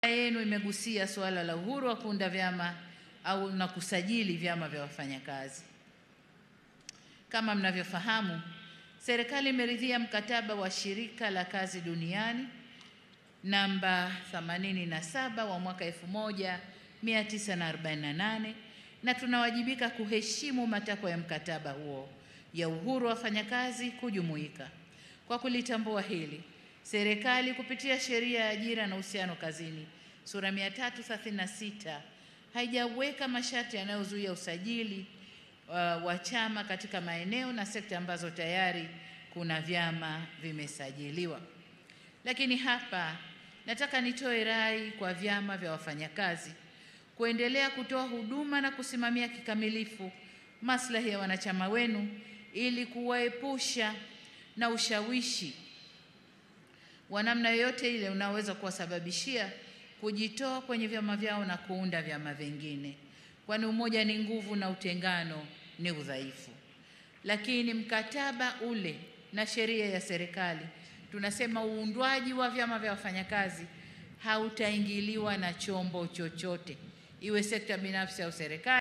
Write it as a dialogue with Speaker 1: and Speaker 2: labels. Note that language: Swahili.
Speaker 1: yenu imegusia suala la uhuru wa kuunda vyama au na kusajili vyama vya wafanyakazi. Kama mnavyofahamu, serikali imeridhia mkataba wa Shirika la Kazi Duniani namba 87 wa mwaka 1948 na tunawajibika kuheshimu matakwa ya mkataba huo ya uhuru wa wafanyakazi kujumuika. Kwa kulitambua hili, serikali kupitia Sheria ya Ajira na Uhusiano Kazini sura 336 haijaweka masharti yanayozuia usajili wa chama katika maeneo na sekta ambazo tayari kuna vyama vimesajiliwa. Lakini hapa nataka nitoe rai kwa vyama vya wafanyakazi kuendelea kutoa huduma na kusimamia kikamilifu maslahi ya wanachama wenu ili kuwaepusha na ushawishi wa namna yoyote ile unaweza kuwasababishia kujitoa kwenye vyama vyao na kuunda vyama vingine, kwani umoja ni nguvu na utengano ni udhaifu. Lakini mkataba ule na sheria ya serikali tunasema uundwaji wa vyama vya wafanyakazi hautaingiliwa na chombo chochote, iwe sekta binafsi au serikali.